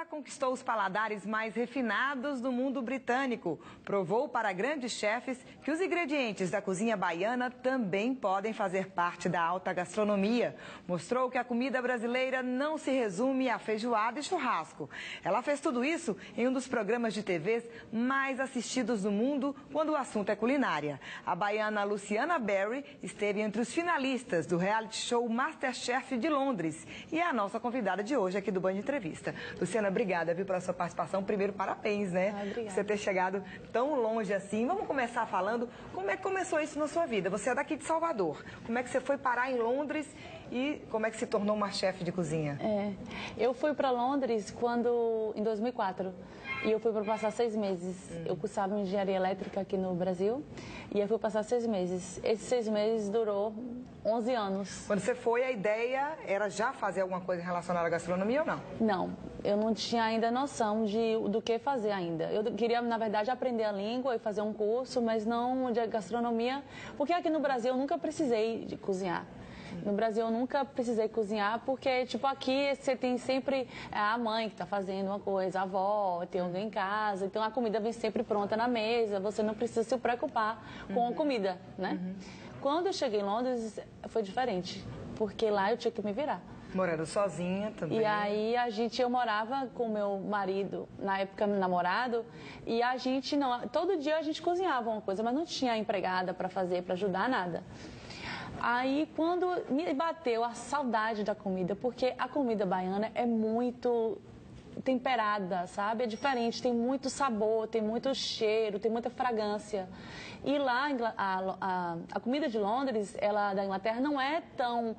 conquistou os paladares mais refinados do mundo britânico. Provou para grandes chefes que os ingredientes da cozinha baiana também podem fazer parte da alta gastronomia. Mostrou que a comida brasileira não se resume a feijoada e churrasco. Ela fez tudo isso em um dos programas de TVs mais assistidos do mundo quando o assunto é culinária. A baiana Luciana Berry esteve entre os finalistas do reality show MasterChef de Londres e é a nossa convidada de hoje aqui do Band Entrevista. Luciana, obrigada, viu, pela sua participação. Primeiro, parabéns, né? Por você ter chegado tão longe assim. Vamos começar falando como é que começou isso na sua vida. Você é daqui de Salvador. Como é que você foi parar em Londres e como é que se tornou uma chefe de cozinha? Eu fui para Londres em 2004, e eu fui para passar 6 meses. Eu cursava engenharia elétrica aqui no Brasil e eu fui passar 6 meses. Esses 6 meses durou 11 anos. Quando você foi, a ideia era já fazer alguma coisa relacionada à gastronomia ou não? Não, eu não tinha ainda noção do que fazer ainda. Eu queria, na verdade, aprender a língua e fazer um curso, mas não de gastronomia, porque aqui no Brasil eu nunca precisei de cozinhar. No Brasil eu nunca precisei cozinhar, porque, tipo, aqui você tem sempre a mãe que está fazendo uma coisa, a avó, tem alguém em casa, então a comida vem sempre pronta na mesa, você não precisa se preocupar com a comida, né? Quando eu cheguei em Londres foi diferente, porque lá eu tinha que me virar. Morando sozinha também. E aí eu morava com meu marido, na época namorado, e a gente todo dia a gente cozinhava uma coisa, mas não tinha empregada para fazer, para ajudar, nada. Aí quando me bateu a saudade da comida, porque a comida baiana é muito temperada, sabe? É diferente, tem muito sabor, tem muito cheiro, tem muita fragrância. E lá a comida de Londres, da Inglaterra, não é tão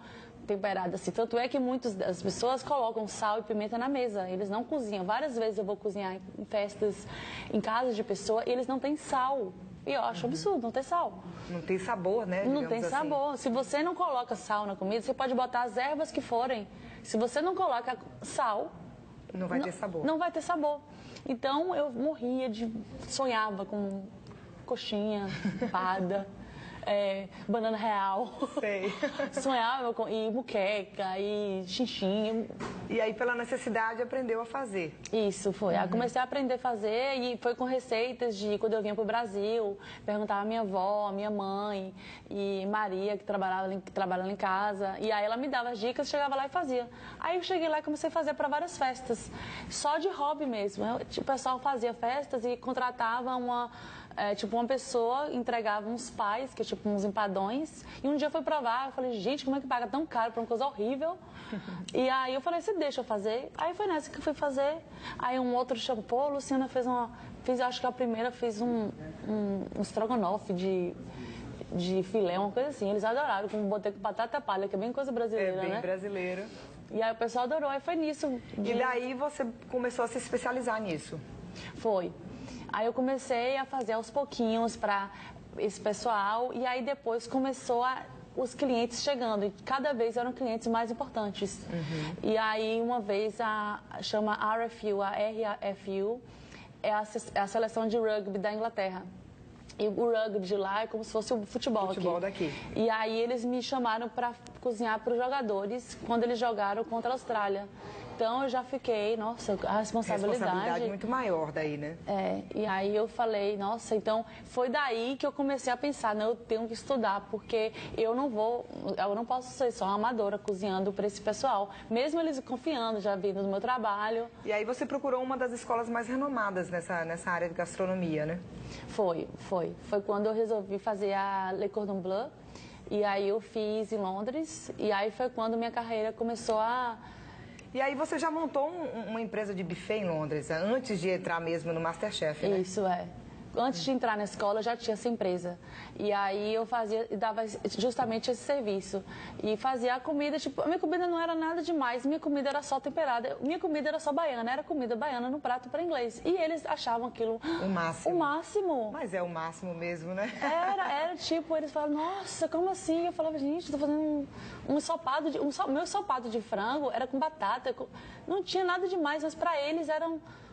temperada assim. Tanto é que muitas das pessoas colocam sal e pimenta na mesa. Eles não cozinham. Várias vezes eu vou cozinhar em festas, em casas de pessoa, e eles não têm sal. E eu acho absurdo, não ter sal. Não tem sabor, né? Não tem assim. sabor. Se você não coloca sal na comida, você pode botar as ervas que forem. Se você não coloca sal, não vai ter sabor. Não vai ter sabor. Então eu sonhava com coxinha, empada, banana real. Sei. Sonhava com muqueca, e chinchim. E aí, pela necessidade, aprendeu a fazer. Isso, foi. Aí comecei a aprender a fazer e foi com receitas de quando eu vinha pro Brasil, perguntava a minha avó, a minha mãe e Maria, que trabalhava em casa. E aí ela me dava as dicas, chegava lá e fazia. Aí eu cheguei lá e comecei a fazer para várias festas, só de hobby mesmo. O pessoal fazia festas e contratava uma pessoa, entregava uns pais, que é tipo uns empadões, e um dia eu fui provar, eu falei, gente, como é que paga tão caro pra uma coisa horrível? E aí eu falei, você deixa eu fazer? Aí foi nessa que eu fui fazer. Aí um outro chamou, a Luciana acho que a primeira fez um estrogonofe de filé, uma coisa assim. Eles adoraram, como botei com batata palha, que é bem coisa brasileira, né? Bem brasileira. E aí o pessoal adorou, aí foi nisso. E daí você começou a se especializar nisso? Foi. Aí eu comecei a fazer aos pouquinhos para esse pessoal e aí depois começou os clientes chegando e cada vez eram clientes mais importantes. E aí uma vez chama RFU, a RFU é a seleção de rugby da Inglaterra. E o rugby de lá é como se fosse o futebol aqui. Daqui. E aí eles me chamaram para cozinhar para os jogadores quando eles jogaram contra a Austrália. Então eu já fiquei, nossa, a responsabilidade muito maior daí, né? E aí eu falei, nossa, então foi daí que eu comecei a pensar, eu tenho que estudar, porque eu não posso ser só uma amadora cozinhando para esse pessoal, mesmo eles confiando, já vindo do meu trabalho. E aí você procurou uma das escolas mais renomadas nessa área de gastronomia, né? Foi quando eu resolvi fazer a Le Cordon Bleu, e aí eu fiz em Londres, e aí foi quando minha carreira começou a... E aí você já montou uma empresa de buffet em Londres, antes de entrar mesmo no MasterChef, né? Isso, Antes de entrar na escola, eu já tinha essa empresa. E aí eu dava justamente esse serviço. E fazia a comida, a minha comida não era nada demais, minha comida era só temperada, minha comida era só baiana, era comida baiana no prato para inglês. E eles achavam aquilo o máximo. O máximo. Mas é o máximo mesmo, né? Era tipo, eles falavam, nossa, como assim? Eu falava, gente, tô fazendo um ensopado, meu ensopado de frango era com batata, não tinha nada demais, mas para eles era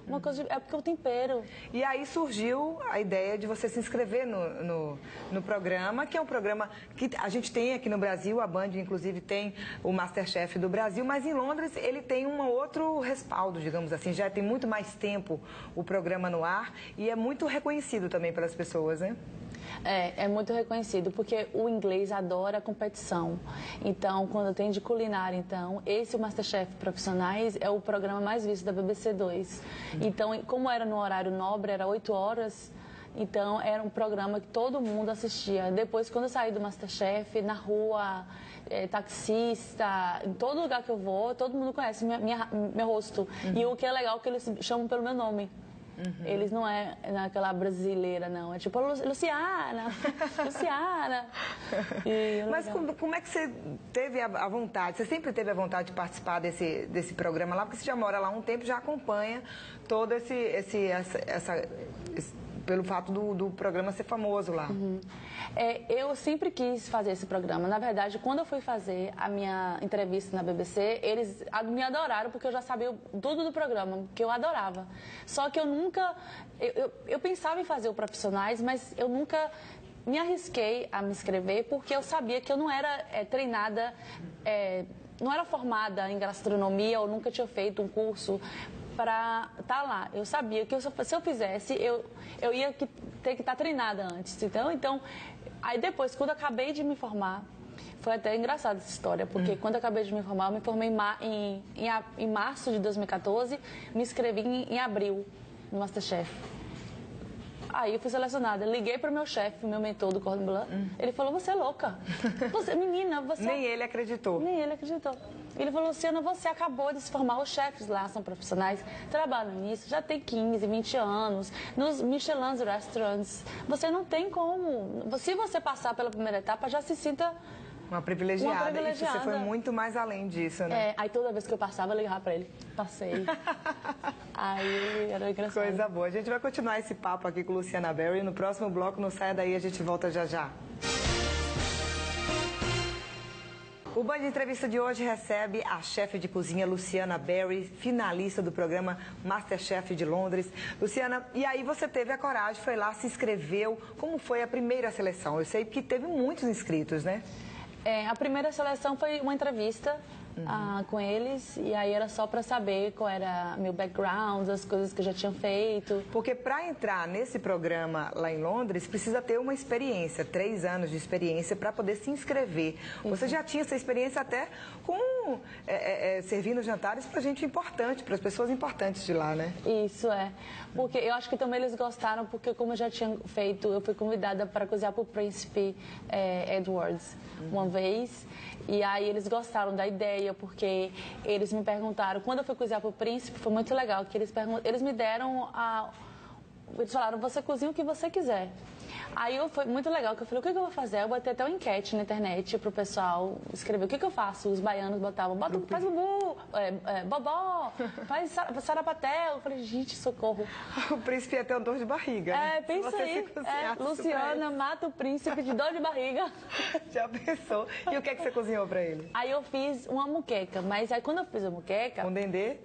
Uma coisa é porque o tempero. E aí surgiu a ideia de você se inscrever no programa, que é um programa que a gente tem aqui no Brasil, a Band inclusive tem o MasterChef do Brasil, mas em Londres ele tem um outro respaldo, digamos assim, já tem muito mais tempo o programa no ar e é muito reconhecido também pelas pessoas, né? É muito reconhecido, porque o inglês adora a competição. Então, quando tem de culinária, então, esse o MasterChef Profissionais é o programa mais visto da BBC 2. Então, como era no horário nobre, era 8 horas, então era um programa que todo mundo assistia. Depois, quando eu saí do MasterChef, na rua, taxista, em todo lugar que eu vou, todo mundo conhece meu rosto. E o que é legal é que eles chamam pelo meu nome. Eles não é naquela brasileira, não. É tipo, Luciana, Luciana. Mas como é que você teve a vontade? Você sempre teve a vontade de participar desse programa lá? Porque você já mora lá há um tempo, já acompanha todo pelo fato do programa ser famoso lá. Eu sempre quis fazer esse programa. Na verdade, quando eu fui fazer a minha entrevista na BBC, eles me adoraram porque eu já sabia tudo do programa, que eu adorava. Só que eu nunca... Eu pensava em fazer o Profissionais, mas eu nunca me arrisquei a me inscrever porque eu sabia que eu não era treinada, não era formada em gastronomia ou nunca tinha feito um curso para estar lá. Eu sabia que se eu fizesse, eu ia ter que estar treinada antes. Então, aí depois, quando eu acabei de me formar, foi até engraçada essa história, porque quando eu acabei de me formar, eu me formei em março de 2014, me inscrevi em abril no MasterChef. Aí eu fui selecionada. Liguei para o meu chefe, meu mentor do Cordon Bleu. Ele falou, você é louca. Menina, você... Nem ele acreditou. Nem ele acreditou. Ele falou, Luciana, você acabou de se formar. Os chefes lá são profissionais, trabalham nisso, já tem 15, 20 anos, nos Michelin Restaurants. Você não tem como. Se você passar pela primeira etapa, já se sinta... Uma privilegiada. E você foi muito mais além disso, né? Aí toda vez que eu passava, eu ligava pra ele. Passei. Aí era engraçado. Coisa boa. A gente vai continuar esse papo aqui com Luciana Berry. No próximo bloco, não saia daí, a gente volta já já. O Band Entrevista de hoje recebe a chefe de cozinha Luciana Berry, finalista do programa MasterChef de Londres. Luciana, e aí você teve a coragem, foi lá, se inscreveu. Como foi a primeira seleção? Eu sei que teve muitos inscritos, né? A primeira seleção foi uma entrevista com eles, e aí era só para saber qual era meu background, as coisas que eu já tinha feito. Porque para entrar nesse programa lá em Londres, precisa ter uma experiência, 3 anos de experiência para poder se inscrever. Você já tinha essa experiência até com servindo jantares para gente importante, para as pessoas importantes de lá, né? Isso, porque eu acho que também eles gostaram, porque como eu já tinha feito, eu fui convidada para cozinhar para o Príncipe Edwards uma vez, e aí eles gostaram da ideia, porque eles me perguntaram, quando eu fui cozinhar para o Príncipe, foi muito legal, que eles me deram eles falaram, você cozinha o que você quiser. Aí foi muito legal, que eu falei, o que eu vou fazer? Eu botei até uma enquete na internet pro pessoal escrever, o que eu faço? Os baianos botavam, faz bubu, bobó, faz sarapatel. Eu falei, gente, socorro. O príncipe ia ter uma dor de barriga, né? Pensa aí, Luciana mata o príncipe de dor de barriga. Já pensou? E o que é que você cozinhou pra ele? Aí eu fiz uma muqueca, mas aí quando eu fiz a muqueca... Um dendê?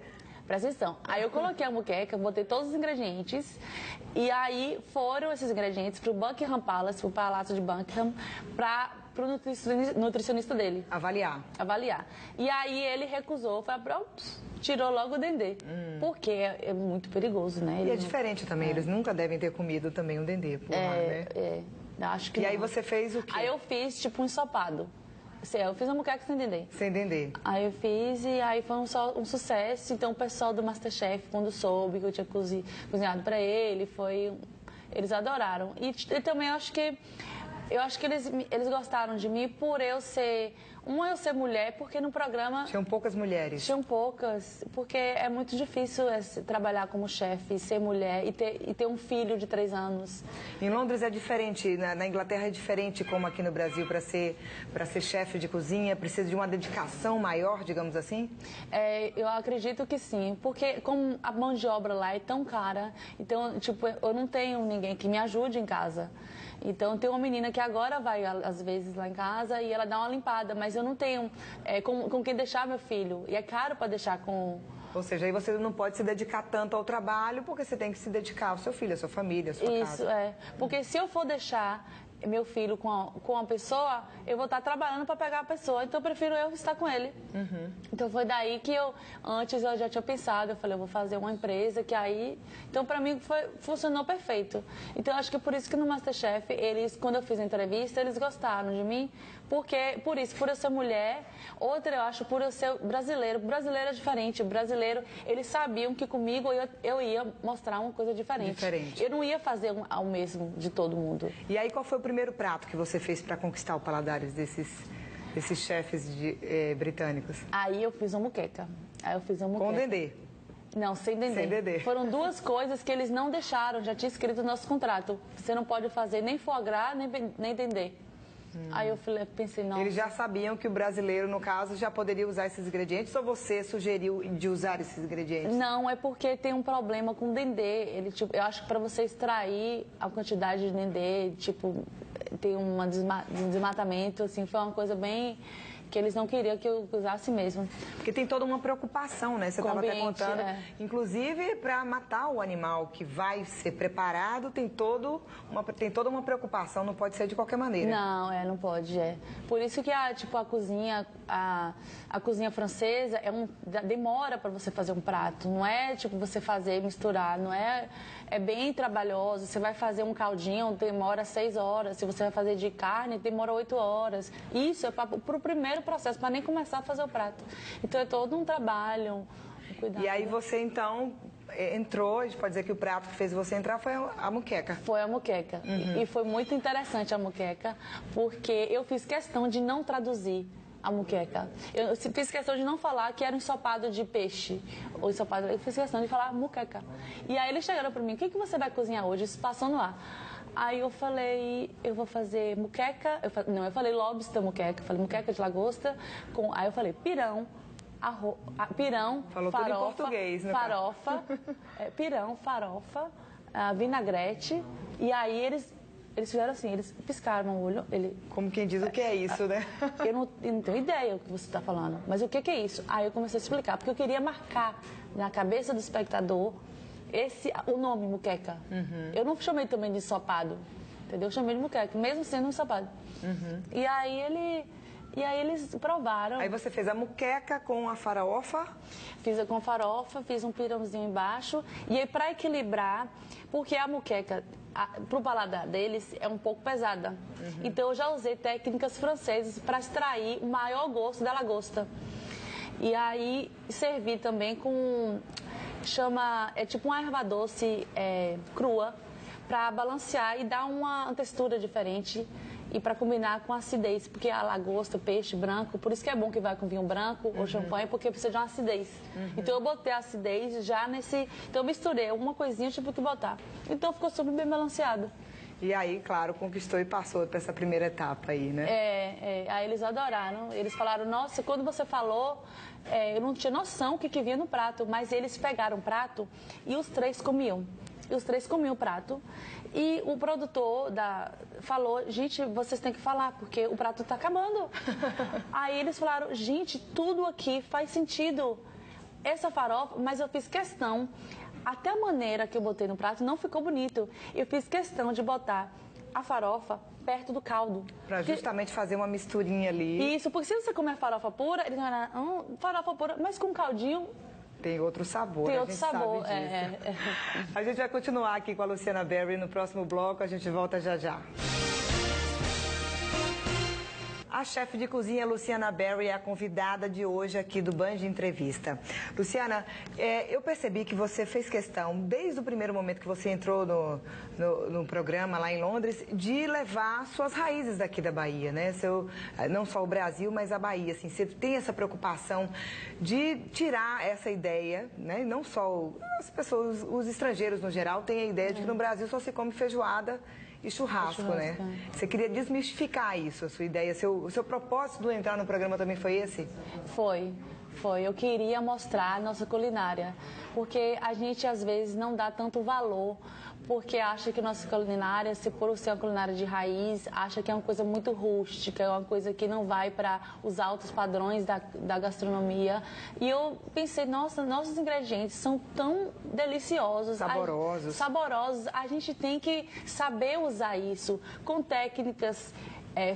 Presta atenção. Aí eu coloquei a muqueca, botei todos os ingredientes e aí foram esses ingredientes pro Buckingham Palace, pro Palácio de Buckingham, pro nutricionista dele. Avaliar. E aí ele recusou, foi pronto, tirou logo o dendê. Porque é muito perigoso, né? E é diferente também, eles nunca devem ter comido também um dendê por lá, né? Acho que E aí você fez o quê? Aí eu fiz tipo um ensopado. Eu fiz uma muqueca sem dendê. Sem dendê. Aí eu fiz e aí foi um sucesso. Então o pessoal do MasterChef, quando soube que eu tinha cozinhado para ele, eles adoraram. E também eu acho que eles gostaram de mim por eu ser mulher, porque no programa... Tinham poucas mulheres. Tinham poucas, porque é muito difícil trabalhar como chefe, ser mulher e ter um filho de 3 anos. Em Londres é diferente, na Inglaterra é diferente como aqui no Brasil, para ser chefe de cozinha, precisa de uma dedicação maior, digamos assim? Eu acredito que sim, porque como a mão de obra lá é tão cara, então, tipo, eu não tenho ninguém que me ajude em casa. Então, tem uma menina que agora vai, às vezes, lá em casa e ela dá uma limpada, mas eu não tenho com quem deixar meu filho. E é caro para deixar com Ou seja, aí você não pode se dedicar tanto ao trabalho, porque você tem que se dedicar ao seu filho, à sua família, à sua casa. Isso, é. Porque se eu for deixar meu filho com a pessoa, eu vou estar trabalhando para pegar a pessoa, então eu prefiro eu estar com ele. Então foi daí que antes eu já tinha pensado, eu falei, eu vou fazer uma empresa que aí, então para mim funcionou perfeito. Então eu acho que por isso que no MasterChef, quando eu fiz a entrevista, eles gostaram de mim, por eu ser mulher, outra eu acho por eu ser brasileiro é diferente, brasileiro, eles sabiam que comigo eu ia mostrar uma coisa diferente. Eu não ia fazer o mesmo de todo mundo. E aí qual foi o primeiro prato que você fez para conquistar o paladares desses chefes britânicos? Aí eu fiz uma moqueca. Com dendê? Não, sem dendê. Sem dendê. Foram duas coisas que eles não deixaram, já tinha escrito no nosso contrato. Você não pode fazer nem foie gras, nem dendê. Aí eu pensei, não. Eles já sabiam que o brasileiro, no caso, já poderia usar esses ingredientes ou você sugeriu de usar esses ingredientes? Não, é porque tem um problema com o dendê. Eu acho que para você extrair a quantidade de dendê, tem um desmatamento, assim, foi uma coisa bem que eles não queriam que eu usasse mesmo. Porque tem toda uma preocupação, né? Você estava até contando. Inclusive, para matar o animal que vai ser preparado, tem toda uma preocupação, não pode ser de qualquer maneira. Não, não pode, Por isso que a cozinha francesa demora para você fazer um prato. Não é você fazer e misturar, não é... É bem trabalhoso. Você vai fazer um caldinho, demora 6 horas. Se você vai fazer de carne, demora 8 horas. Isso é para o primeiro processo, para nem começar a fazer o prato. Então é todo um trabalho, um cuidado. E aí você então entrou, a gente pode dizer que o prato que fez você entrar foi a moqueca. Foi a moqueca. E foi muito interessante a moqueca, porque eu fiz questão de não traduzir a moqueca. Eu fiz questão de não falar que era um ensopado de peixe. Ou ensopado, eu fiz questão de falar moqueca. E aí eles chegaram para mim, o que você vai cozinhar hoje? Isso passou no ar. Aí eu falei, eu vou fazer moqueca. Eu falei lobster moqueca. Eu falei moqueca de lagosta. Aí eu falei pirão. Pirão, falou farofa, tudo em português, né? Farofa, pirão, farofa, vinagrete. E aí eles fizeram assim, eles piscaram o olho. Como quem diz o que é isso, né? Eu não tenho ideia do que você está falando, mas o que é isso? Aí eu comecei a explicar, porque eu queria marcar na cabeça do espectador o nome moqueca. Eu não chamei também de ensopado, entendeu? Eu chamei de moqueca, mesmo sendo um ensopado. E aí eles provaram. Aí você fez a moqueca com a farofa? Fiz com farofa, fiz um pirãozinho embaixo. E aí, para equilibrar, porque a moqueca, para o paladar deles, é um pouco pesada. Então, eu já usei técnicas francesas para extrair o maior gosto da lagosta. E aí, servi também com... É tipo uma erva doce crua, para balancear e dar uma textura diferente. E para combinar com a acidez, porque a lagosta, peixe branco, por isso que é bom que vai com vinho branco ou champanhe, porque precisa de uma acidez. Então eu botei a acidez já nesse... Então eu misturei alguma coisinha, eu tive que botar. Então ficou super bem balanceado. E aí, claro, conquistou e passou para essa primeira etapa aí, né? Aí eles adoraram. Eles falaram, nossa, quando você falou, eu não tinha noção o que vinha no prato, mas eles pegaram o prato e os 3 comiam. E os 3 comiam o prato. E o produtor falou, gente, vocês têm que falar, porque o prato está acabando. Aí eles falaram, gente, tudo aqui faz sentido. Essa farofa, mas eu fiz questão, até a maneira que eu botei no prato não ficou bonito. Eu fiz questão de botar a farofa perto do caldo. Para justamente fazer uma misturinha ali. Isso, porque se você comer farofa pura, eles vão farofa pura, mas com caldinho... Tem outro sabor, Tem outro sabor, A gente vai continuar aqui com a Luciana Berry no próximo bloco, a gente volta já já. A chefe de cozinha Luciana Berry é a convidada de hoje aqui do Band Entrevista. Luciana, eu percebi que você fez questão, desde o primeiro momento que você entrou no programa lá em Londres, de levar suas raízes daqui da Bahia, né? Não só o Brasil, mas a Bahia. Assim, você tem essa preocupação de tirar essa ideia, né? Não só as pessoas, os estrangeiros no geral, têm a ideia de que no Brasil só se come feijoada e churrasco, né? Você queria desmistificar isso, a sua ideia, o seu propósito de entrar no programa também foi esse? Foi. Eu queria mostrar a nossa culinária, porque a gente às vezes não dá tanto valor, porque acha que nossa culinária, se por ser uma culinária de raiz, acha que é uma coisa muito rústica, é uma coisa que não vai para os altos padrões da gastronomia. E eu pensei, nossa, nossos ingredientes são tão deliciosos. Saborosos. Saborosos. A gente tem que saber usar isso com técnicas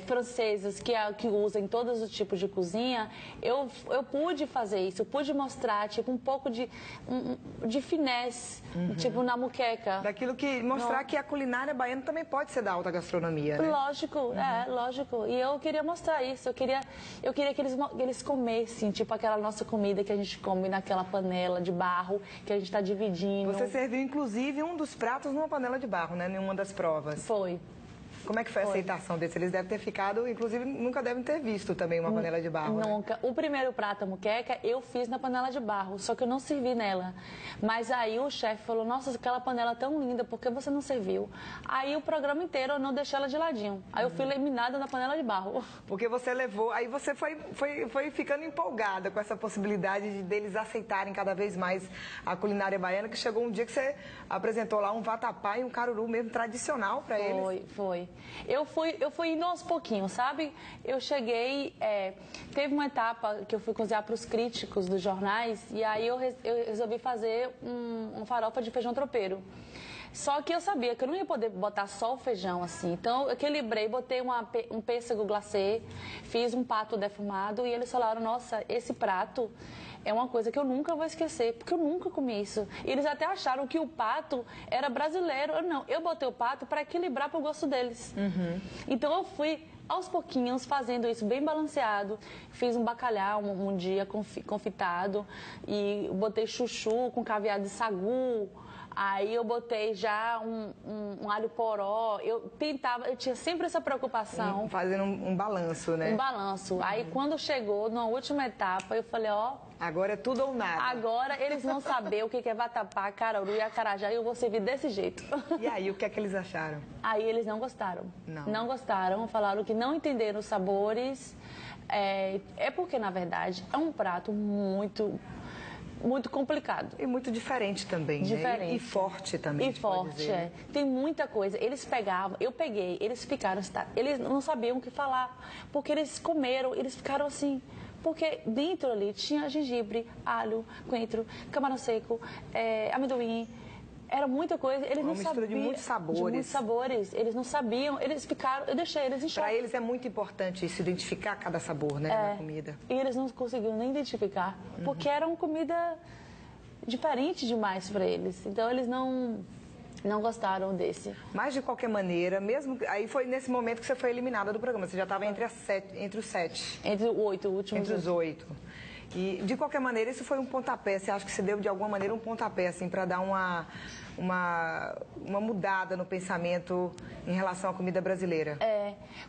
francesas que usam em todos os tipos de cozinha. Eu pude fazer isso, eu pude mostrar tipo um pouco de finesse, tipo na moqueca. Daquilo que mostrar que a culinária baiana também pode ser da alta gastronomia, né? Lógico, lógico. E eu queria mostrar isso, eu queria que eles comessem, tipo aquela nossa comida que a gente come naquela panela de barro, que a gente está dividindo. Você serviu, inclusive, um dos pratos numa panela de barro, né? Em uma das provas. Foi. Como é que foi a aceitação desse? Eles devem ter ficado, inclusive, nunca devem ter visto também uma panela de barro. Nunca. Né? O primeiro prato, a moqueca, eu fiz na panela de barro, só que eu não servi nela. Mas aí o chefe falou, nossa, aquela panela é tão linda, por que você não serviu? Aí o programa inteiro eu não deixei ela de ladinho. Aí eu fui eliminada na panela de barro. Porque você levou, aí você foi ficando empolgada com essa possibilidade deles aceitarem cada vez mais a culinária baiana, que chegou um dia que você apresentou lá um vatapá e um caruru mesmo tradicional para eles. Foi. Eu fui indo aos pouquinhos, sabe? Eu cheguei, teve uma etapa que eu fui cozinhar para os críticos dos jornais e aí eu resolvi fazer uma farofa de feijão tropeiro. Só que eu sabia que eu não ia poder botar só o feijão assim. Então eu equilibrei, botei um pêssego glacê, fiz um pato defumado e eles falaram, nossa, esse prato é uma coisa que eu nunca vou esquecer, porque eu nunca comi isso. E eles até acharam que o pato era brasileiro. Eu botei o pato para equilibrar para o gosto deles. Então eu fui aos pouquinhos fazendo isso bem balanceado. Fiz um bacalhau um dia confitado e botei chuchu com caviar de sagu. Aí eu botei já um alho poró. Eu tinha sempre essa preocupação. Fazendo um balanço, né? Um balanço. Aí quando chegou na última etapa, eu falei, agora é tudo ou nada. Agora eles vão saber o que é vatapá, caruru e acarajé e eu vou servir desse jeito. E aí, o que é que eles acharam? Aí eles não gostaram. Não gostaram, falaram que não entenderam os sabores. É porque, na verdade, é um prato muito complicado. E muito diferente também, diferente. Né? E forte também. E forte, Tem muita coisa. Eles pegavam, eu peguei, eles ficaram, eles não sabiam o que falar, porque eles comeram, eles ficaram assim. Porque dentro ali tinha gengibre, alho, coentro, camarão seco, amendoim. Era muita coisa, eles não sabiam. Uma mistura de muitos sabores. De muitos sabores. Eles não sabiam, eles ficaram, eu deixei eles em choque. Para eles é muito importante isso, identificar cada sabor, né, na comida. E eles não conseguiram nem identificar, porque era uma comida diferente demais para eles. Então eles não gostaram desse. Mas de qualquer maneira, mesmo aí foi nesse momento que você foi eliminada do programa. Você já estava entre os 7. Entre os 8, o último. Entre os 8. E, de qualquer maneira, isso foi um pontapé. Você acha que você deu, de alguma maneira, um pontapé, assim, para dar uma mudada no pensamento em relação à comida brasileira?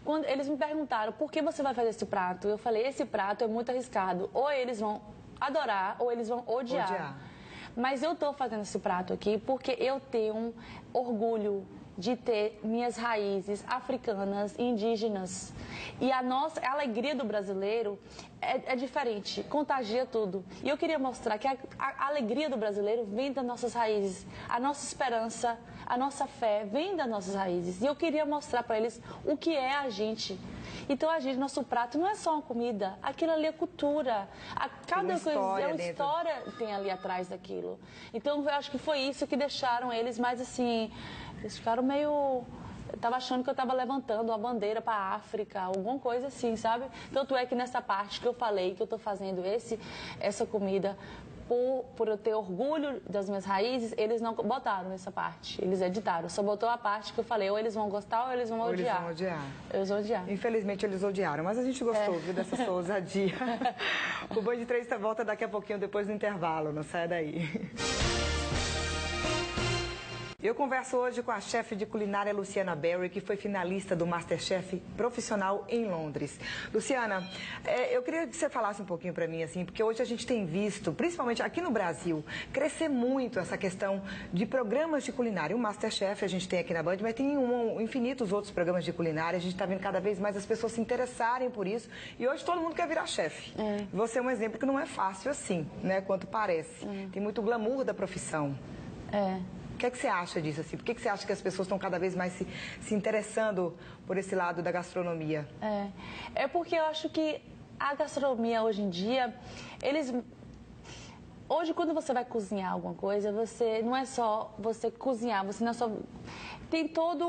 Quando eles me perguntaram, por que você vai fazer esse prato? Eu falei, esse prato é muito arriscado. Ou eles vão adorar, ou eles vão odiar. Mas eu estou fazendo esse prato aqui porque eu tenho um orgulho de ter minhas raízes africanas e indígenas. E a alegria do brasileiro é diferente, contagia tudo. E eu queria mostrar que a alegria do brasileiro vem das nossas raízes. A nossa esperança, a nossa fé vem das nossas raízes. E eu queria mostrar para eles o que é a gente. Então, nosso prato não é só uma comida, aquilo ali é cultura. Cada coisa é uma história que tem ali atrás daquilo. Então, eu acho que foi isso que deixaram eles mais assim. Eles ficaram meio. Eu tava achando que eu tava levantando uma bandeira para a África, alguma coisa assim, sabe? Tanto é que nessa parte que eu falei que eu tô fazendo essa comida por eu ter orgulho das minhas raízes, eles não botaram essa parte, eles editaram. Só botou a parte que eu falei, ou eles vão gostar ou eles vão odiar. Eles vão odiar. Infelizmente eles odiaram, mas a gente gostou, viu, dessa sua ousadia. O Band 3 volta daqui a pouquinho, depois do intervalo, não sai daí. Eu converso hoje com a chefe de culinária Luciana Berry, que foi finalista do MasterChef Profissional em Londres. Luciana, eu queria que você falasse um pouquinho para mim, assim, porque hoje a gente tem visto, principalmente aqui no Brasil, crescer muito essa questão de programas de culinária. O MasterChef a gente tem aqui na Band, mas tem infinitos outros programas de culinária. A gente está vendo cada vez mais as pessoas se interessarem por isso. E hoje todo mundo quer virar chefe. Você é um exemplo que não é fácil assim, né, quanto parece. Tem muito glamour da profissão. O que é que você acha disso, assim? Por que você acha que as pessoas estão cada vez mais se interessando por esse lado da gastronomia? É porque eu acho que a gastronomia hoje em dia, hoje, quando você vai cozinhar alguma coisa, você não é só você cozinhar, você não é só... Tem todo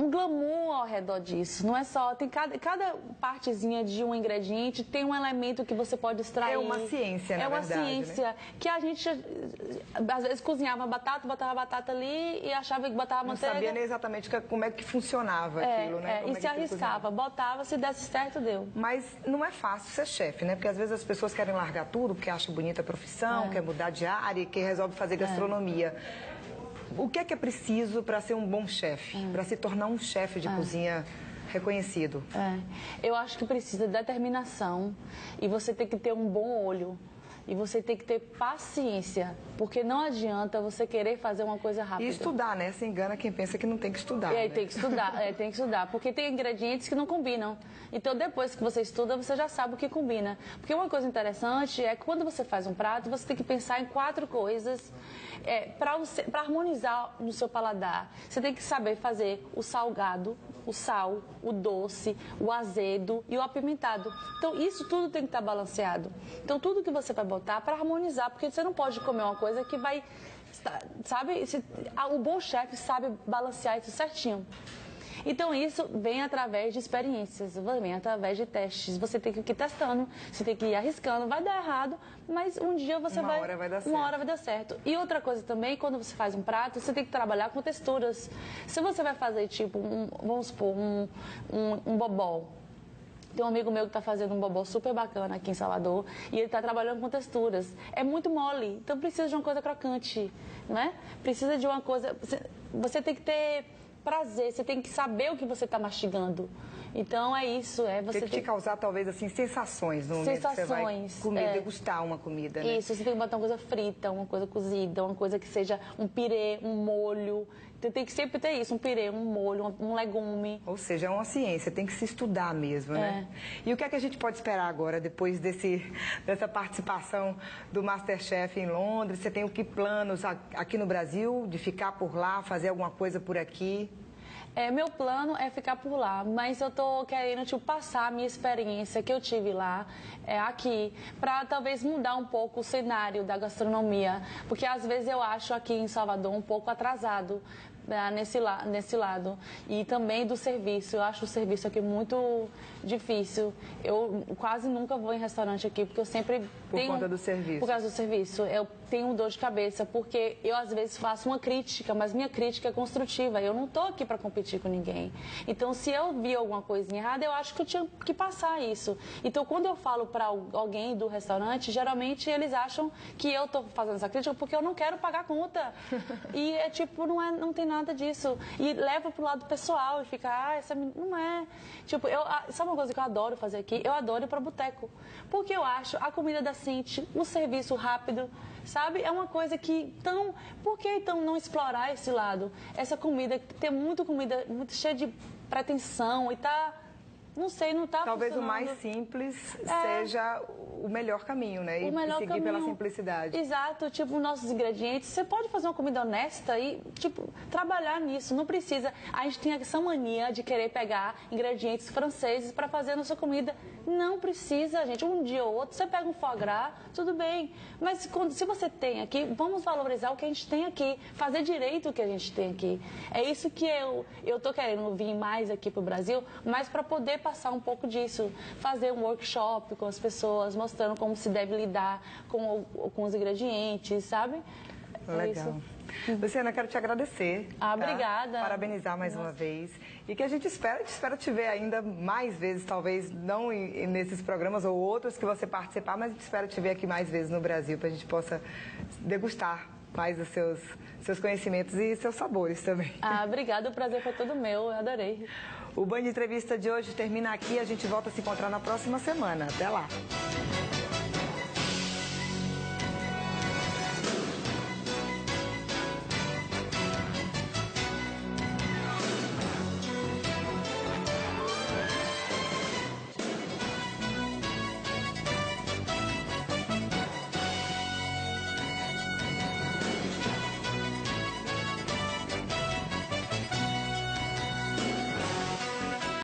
um glamour ao redor disso. Não é só... Tem cada partezinha de um ingrediente tem um elemento que você pode extrair. É uma ciência, na verdade. É uma ciência, né? Que a gente, às vezes, cozinhava batata, botava batata ali e achava que botava manteiga. Não sabia nem exatamente como é que funcionava aquilo, né? E se arriscava, botava, se desse certo, deu. Mas não é fácil ser chefe, né? Porque às vezes as pessoas querem largar tudo, porque acham bonita a profissão, quer mudar de área, que resolve fazer gastronomia. O que é preciso para ser um bom chefe, para se tornar um chefe de cozinha reconhecido? Eu acho que precisa de determinação e você tem que ter um bom olho. E você tem que ter paciência, porque não adianta você querer fazer uma coisa rápida. E estudar, né? Se engana quem pensa que não tem que estudar. Né? Tem que estudar, tem que estudar, porque tem ingredientes que não combinam. Então, depois que você estuda, você já sabe o que combina. Porque uma coisa interessante é que quando você faz um prato, você tem que pensar em 4 coisas para harmonizar no seu paladar. Você tem que saber fazer o salgado, o sal, o doce, o azedo e o apimentado. Então, isso tudo tem que estar balanceado. Então, tudo que você vai botar para harmonizar, porque você não pode comer uma coisa que vai... Sabe? O bom chefe sabe balancear isso certinho. Então, isso vem através de experiências, vem através de testes. Você tem que ir testando, você tem que ir arriscando. Vai dar errado, mas um dia você Uma hora vai dar certo. Uma hora vai dar certo. E outra coisa também, quando você faz um prato, você tem que trabalhar com texturas. Se você vai fazer, tipo, vamos supor, um bobó. Tem um amigo meu que está fazendo um bobó super bacana aqui em Salvador e ele está trabalhando com texturas. É muito mole, então precisa de uma coisa crocante, né? Precisa de uma coisa... Você tem que ter prazer, você tem que saber o que você está mastigando. Então é isso, você tem que te causar talvez assim sensações no momento que você vai comer, degustar uma comida, né? Isso, você tem que botar uma coisa frita, uma coisa cozida, uma coisa que seja um pirê, um molho. Então, tem que sempre ter isso, um pirê, um molho, um legume. Ou seja, é uma ciência, tem que se estudar mesmo, né? E o que é que a gente pode esperar agora, depois dessa participação do MasterChef em Londres? Você tem o que planos aqui no Brasil, de ficar por lá, fazer alguma coisa por aqui? Meu plano é ficar por lá, mas eu tô querendo passar a minha experiência que eu tive lá aqui, para talvez mudar um pouco o cenário da gastronomia, porque às vezes eu acho aqui em Salvador um pouco atrasado nesse lado. E também do serviço, eu acho o serviço aqui muito difícil. Eu quase nunca vou em restaurante aqui, porque eu sempre Por conta do serviço. Por causa do serviço. Eu tenho dor de cabeça, porque eu às vezes faço uma crítica, mas minha crítica é construtiva. Eu não estou aqui para competir com ninguém. Então, se eu vi alguma coisinha errada, eu acho que eu tinha que passar isso. Então, quando eu falo para alguém do restaurante, geralmente eles acham que eu estou fazendo essa crítica porque eu não quero pagar conta. E é tipo, não tem nada disso. E leva pro lado pessoal e fica, essa menina não é. Tipo, sabe uma coisa que eu adoro fazer aqui? Eu adoro ir para boteco. Porque eu acho a comida decente, o serviço rápido, sabe? É uma coisa que, então, por que então não explorar esse lado? Essa comida, tem muita comida muito cheia de pretensão e tá, não sei, não tá Talvez funcionando. o mais simples seja o melhor caminho, né? O melhor seguir caminho. Pela simplicidade. Exato, tipo, nossos ingredientes, você pode fazer uma comida honesta e, tipo, trabalhar nisso, não precisa. A gente tem essa mania de querer pegar ingredientes franceses para fazer a nossa comida. Não precisa, gente. Um dia ou outro, você pega um foie gras, tudo bem. Mas se você tem aqui, vamos valorizar o que a gente tem aqui, fazer direito o que a gente tem aqui. É isso que eu tô querendo vir mais aqui pro Brasil, mas para poder passar um pouco disso, fazer um workshop com as pessoas, mostrando como se deve lidar com os ingredientes, sabe? Legal. Luciana, quero te agradecer. Obrigada. Parabenizar mais uma vez. E que a gente espera te ver ainda mais vezes, talvez não nesses programas ou outros que você participar, mas a gente espera te ver aqui mais vezes no Brasil, para a gente possa degustar mais os seus conhecimentos e seus sabores também. Ah, obrigada, o prazer foi todo meu, eu adorei. O Band Entrevista de hoje termina aqui, a gente volta a se encontrar na próxima semana. Até lá!